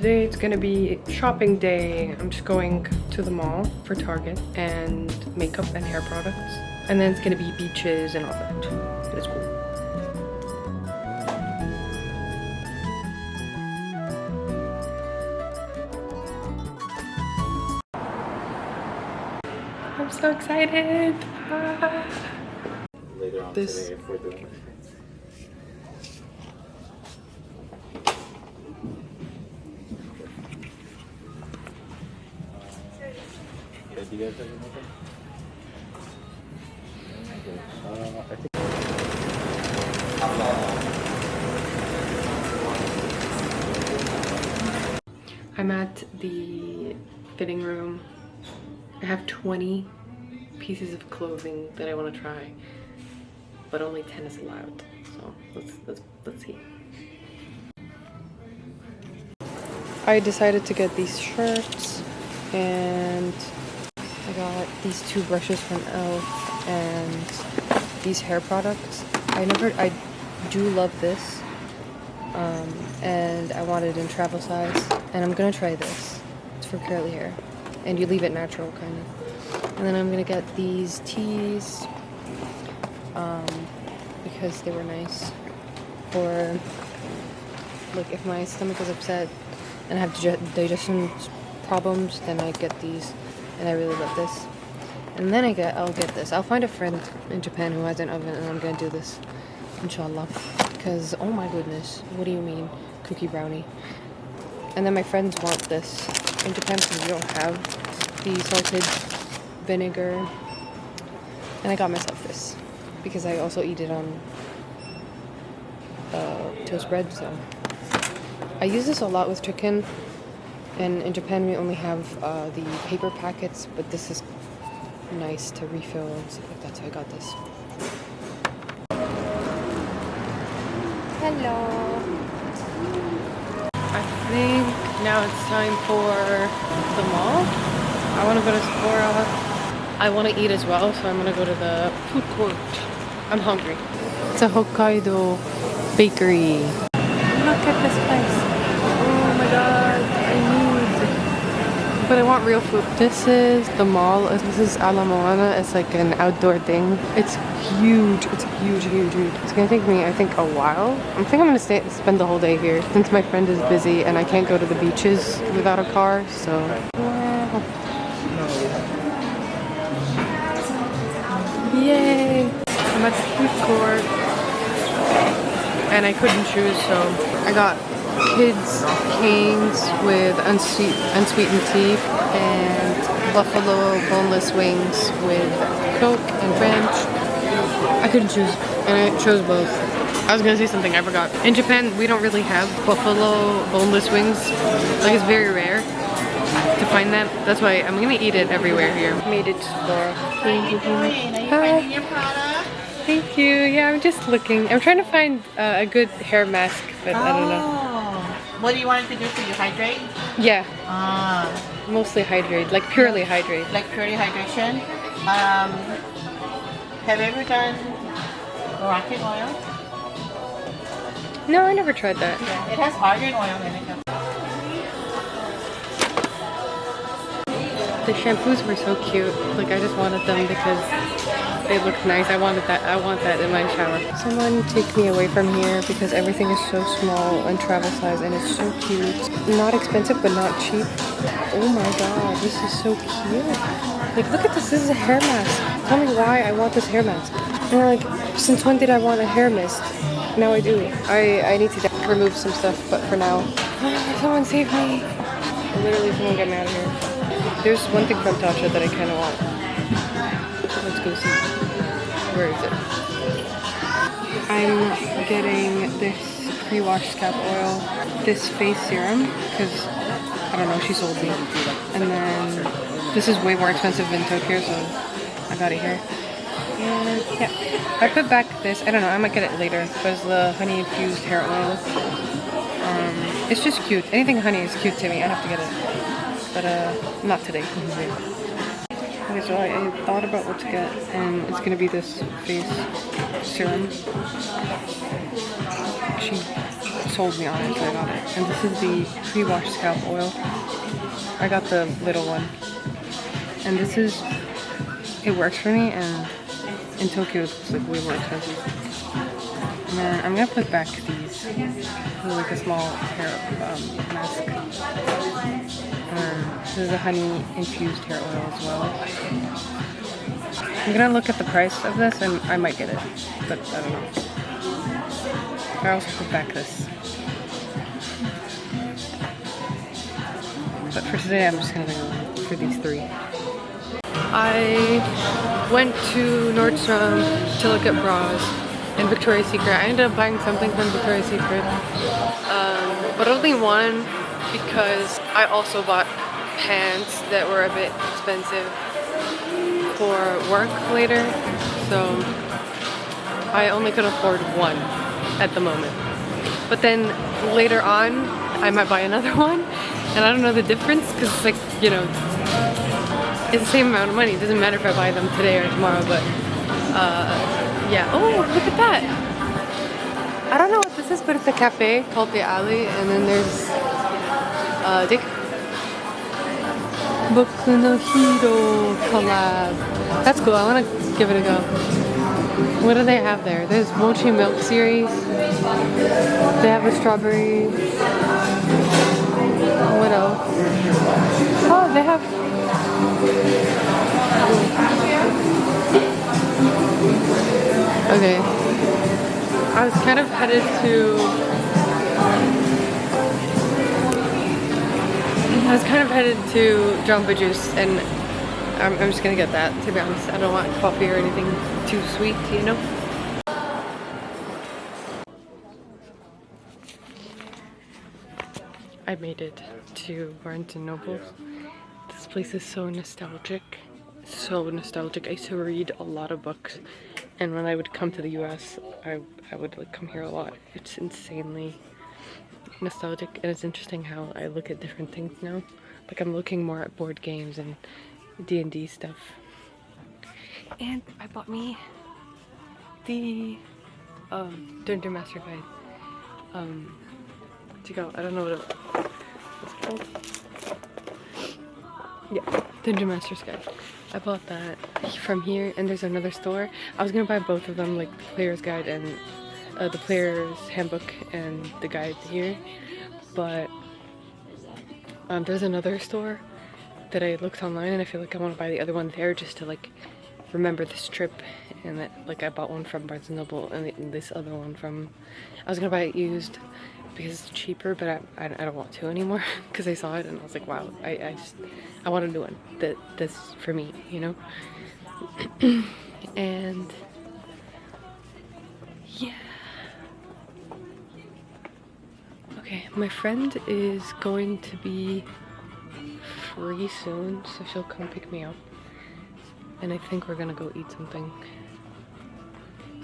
today it's gonna be shopping day. I'm just going to the mall for Target and makeup and hair products. And then it's gonna be beaches and all that. It's cool. I'm so excited. Later on This today if we're doing it. Do you guys have anything? I think I'm at the fitting room. I have 20 pieces of clothing that I want to try, but only 10 is allowed. So let's see. I decided to get these shirts, and I got these 2 brushes from e.l.f. and these hair products. I do love this, and I want it in travel size, and I'm gonna try this. It's for curly hair, and you leave it natural, kind of. And then I'm gonna get these teas, because they were nice for, like, if my stomach is upset and I have digestion problems, then I get these, and I really love this. And then I'll get this. I'll find a friend in Japan who has an oven, and I'm gonna do this, inshallah. Because, oh my goodness, what do you mean, cookie brownie? And then my friends want this in Japan because we don't have the salted vinegar. And I got myself this because I also eat it on toast bread, so. I use this a lot with chicken, and in Japan we only have the paper packets, but this is nice to refill and stuff like that, so I got this. Hello. I think now it's time for the mall. I want to go to Sephora. I want to eat as well, so I'm going to go to the food court. I'm hungry. It's a Hokkaido bakery. Look at this place. Oh my god, I need. But I want real food. This is the mall. This is Ala Moana. It's like an outdoor thing. It's huge. It's huge, huge, huge. It's gonna take me, I think, a while. I think I'm gonna spend the whole day here since my friend is busy and I can't go to the beaches without a car. So. Wow. Yay! I'm at the food court and I couldn't choose, so I got kids canes with unsweetened tea and buffalo boneless wings with Coke and French. I couldn't choose, and I chose both. I was gonna say something, I forgot. In Japan, we don't really have buffalo boneless wings. Like, it's very rare to find that. That's why I'm gonna eat it everywhere here. Made it to Sephora. Hi. Thank you. Yeah, I'm just looking. I'm trying to find a good hair mask, but I don't know. What do you want it to do for you? Hydrate? Yeah. Mostly hydrate, like purely hydrate. Like purely hydration? Have you ever done Moroccan oil? No, I never tried that. Yeah, it has argan oil in it. The shampoos were so cute. Like, I just wanted them because they look nice. I want that in my shower. Someone take me away from here because everything is so small and travel size, and it's so cute. Not expensive, but not cheap. Oh my god, this is so cute. Like, look at this. This is a hair mask. Tell me why I want this hair mask. And like, since when did I want a hair mist? Now I do. I need to remove some stuff, but for now. Someone save me. Literally, someone get me out of here. There's one thing from Tatcha that I kind of want. Let's go see. Where is it? I'm getting this pre-wash scalp oil, this face serum, because, I don't know, she sold me. And then, this is way more expensive in Tokyo, so I got it here. And, yeah. I put back this, I don't know, I might get it later, because the honey-infused hair oil. It's just cute. Anything honey is cute to me, I have to get it. But, not today. Okay, so I thought about what to get, and it's gonna be this face serum. Actually, sold me on it, so I got it. And this is the pre-wash scalp oil. I got the little one. And this is, it works for me, and in Tokyo it's like way more expensive. And then I'm gonna put back these, like a small hair mask. This is a honey infused hair oil as well. I'm gonna look at the price of this and I might get it, but I don't know. I also put back this. But for today I'm just gonna go for these three. I went to Nordstrom to look at bras and Victoria's Secret. I ended up buying something from Victoria's Secret, but only one because I also bought pants that were a bit expensive for work later, so I only could afford one at the moment. But then later on I might buy another one, and I don't know the difference because it's like, you know, it's the same amount of money. It doesn't matter if I buy them today or tomorrow, but yeah. Oh, look at that. I don't know what this is, but it's a cafe called The Alley, and then there's Boku no Hero collab. That's cool. I want to give it a go. What do they have there? There's Mochi Milk series. They have a strawberry. What else? Oh, they have. Okay. I was kind of headed to Jamba Juice, and I'm just gonna get that, to be honest. I don't want coffee or anything too sweet, you know? I made it to Barnes & Noble. This place is so nostalgic. So nostalgic. I used to read a lot of books, and when I would come to the US, I would like come here a lot. It's insanely nostalgic, and it's interesting how I look at different things now. Like I'm looking more at board games and D&D stuff. And I bought me the Dungeon Master Guide to go. I don't know what it's called. Yeah, Dungeon Master's Guide. I bought that from here, and there's another store. I was gonna buy both of them, like the Player's Guide and the Player's Handbook and the guide here, but there's another store that I looked online, and I feel like I want to buy the other one there just to like remember this trip. And that, like, I bought one from Barnes & Noble and this other one from, I was gonna buy it used because it's cheaper, but I don't want to anymore because I saw it and I was like, wow, I want a new one that's for me, you know? And yeah. Okay, my friend is going to be free soon, so she'll come pick me up. And I think we're gonna go eat something.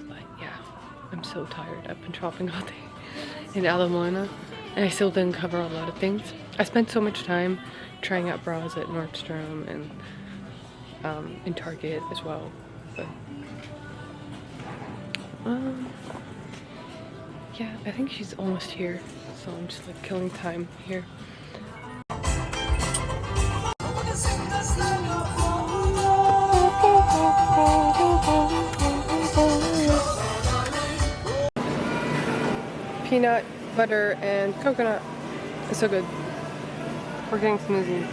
But yeah, I'm so tired. I've been shopping all day in Ala Moana, and I still didn't cover a lot of things. I spent so much time trying out bras at Nordstrom and in Target as well. But yeah, I think she's almost here, so I'm just like killing time here. Peanut, butter, and coconut. It's so good. We're getting smoothies.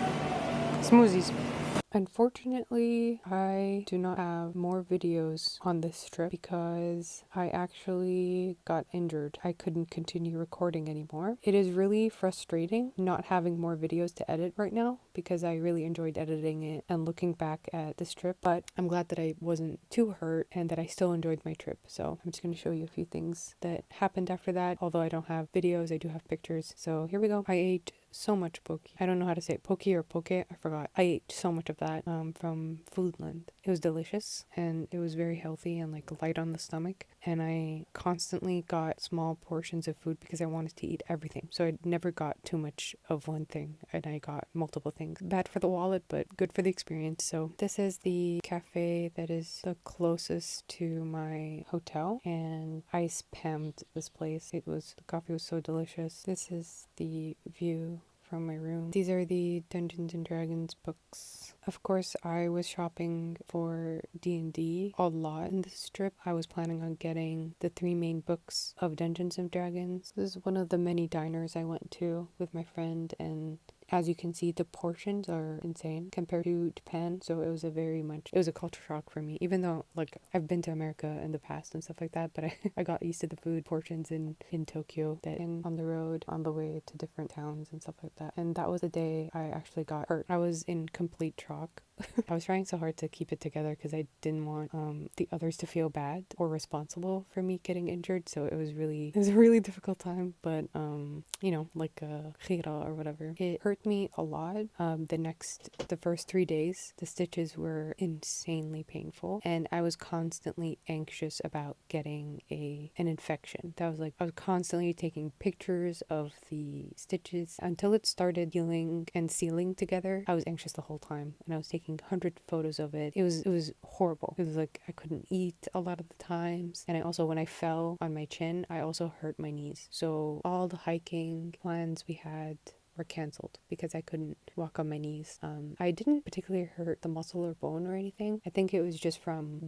Unfortunately, I do not have more videos on this trip because I actually got injured. I couldn't continue recording anymore. It is really frustrating not having more videos to edit right now because I really enjoyed editing it and looking back at this trip, but I'm glad that I wasn't too hurt and that I still enjoyed my trip. So I'm just going to show you a few things that happened after that. Although I don't have videos, I do have pictures. So here we go. I ate so much poke. I don't know how to say it. Poke or poke. I forgot. I ate so much of that. that from Foodland. It was delicious and it was very healthy and like light on the stomach. And I constantly got small portions of food because I wanted to eat everything. So I never got too much of one thing and I got multiple things. Bad for the wallet, but good for the experience. So this is the cafe that is the closest to my hotel, and I spammed this place. The coffee was so delicious. This is the view from my room. These are the Dungeons and Dragons books. Of course, I was shopping for D&D a lot in this trip. I was planning on getting the 3 main books of Dungeons and Dragons. This is one of the many diners I went to with my friend, and as you can see, the portions are insane compared to Japan. So it was a culture shock for me, even though like I've been to America in the past and stuff like that, but I got used to the food portions in Tokyo, that in on the road on the way to different towns and stuff like that. And that was the day I actually got hurt. I was in complete shock. I was trying so hard to keep it together because I didn't want the others to feel bad or responsible for me getting injured. So it was a really difficult time. But like khira or whatever, it hurt me a lot. The first 3 days, the stitches were insanely painful, and I was constantly anxious about getting an infection. I was constantly taking pictures of the stitches until it started healing and sealing together. I was anxious the whole time, and I was taking 100 photos of it. It was horrible. It was like I couldn't eat a lot of the times, and when I fell on my chin, I also hurt my knees. So all the hiking plans we had were canceled because I couldn't walk on my knees. I didn't particularly hurt the muscle or bone or anything. I think it was just from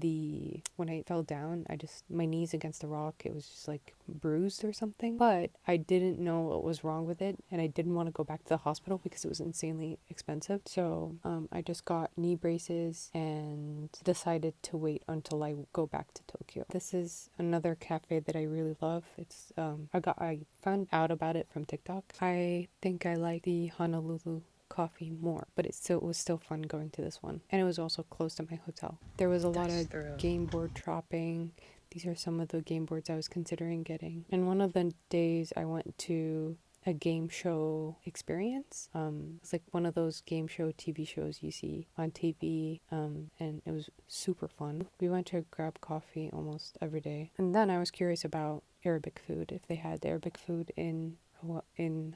when I fell down, my knees against the rock, it was just like bruised or something. But I didn't know what was wrong with it, and I didn't want to go back to the hospital because it was insanely expensive. So I just got knee braces and decided to wait until I go back to Tokyo. This is another cafe that I really love. It's I found out about it from TikTok. I think I like the Honolulu coffee more, but it was still fun going to this one, and it was also close to my hotel. There was a lot of game board shopping. These are some of the game boards I was considering getting. And one of the days I went to a game show experience. It's like one of those game show TV shows you see on TV, and it was super fun. We went to grab coffee almost every day, and then I was curious about Arabic food, if they had Arabic food in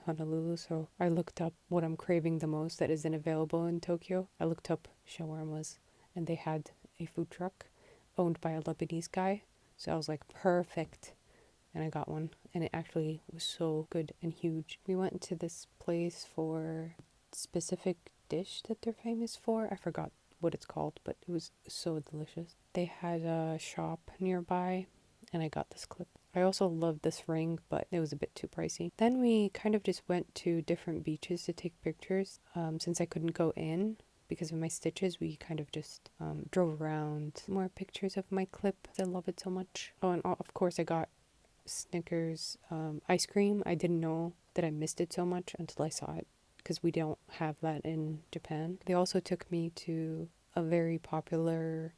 Honolulu. So I looked up what I'm craving the most that isn't available in Tokyo. I looked up shawarmas, and they had a food truck owned by a Lebanese guy. So I was like, perfect. And I got one, and it actually was so good and huge. We went to this place for a specific dish that they're famous for. I forgot what it's called, but it was so delicious. They had a shop nearby, and I got this clip. I also loved this ring, but it was a bit too pricey. Then we kind of just went to different beaches to take pictures. Since I couldn't go in because of my stitches, we kind of just drove around. More pictures of my clip. I love it so much. Oh, and of course I got Snickers ice cream. I didn't know that I missed it so much until I saw it, because we don't have that in Japan. They also took me to a very popular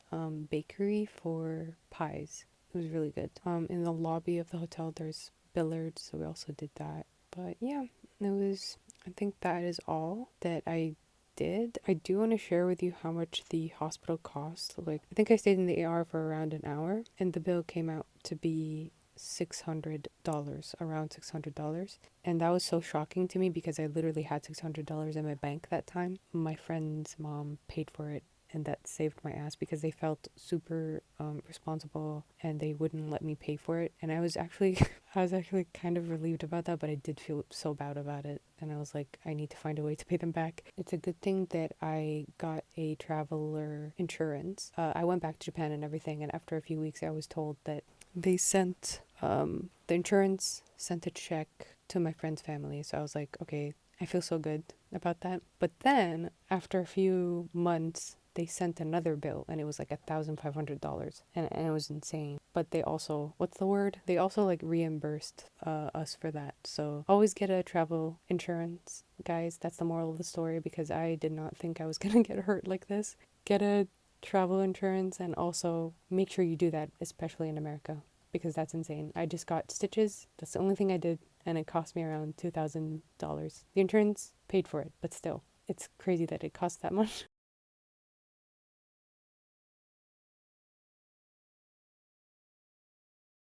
bakery for pies. It was really good. In the lobby of the hotel, there's billiards, so we also did that. But yeah, I think that is all that I did. I do want to share with you how much the hospital cost. I think I stayed in the AR for around an hour, and the bill came out to be $600, around $600. And that was so shocking to me because I literally had $600 in my bank that time. My friend's mom paid for it, and that saved my ass because they felt super responsible, and they wouldn't let me pay for it. And I was actually kind of relieved about that, but I did feel so bad about it, and I was like, I need to find a way to pay them back. It's a good thing that I got a traveler insurance. I went back to Japan and everything, and after a few weeks I was told that they sent the insurance sent a check to my friend's family. So I was like, okay, I feel so good about that. But then after a few months, they sent another bill, and it was like $1,500, and it was insane. But they also, they also like reimbursed us for that. So always get a travel insurance, guys. That's the moral of the story, because I did not think I was gonna get hurt like this. Get a travel insurance, and also make sure you do that, especially in America, because that's insane. I just got stitches. That's the only thing I did, and it cost me around $2,000. The insurance paid for it, but still, it's crazy that it costs that much.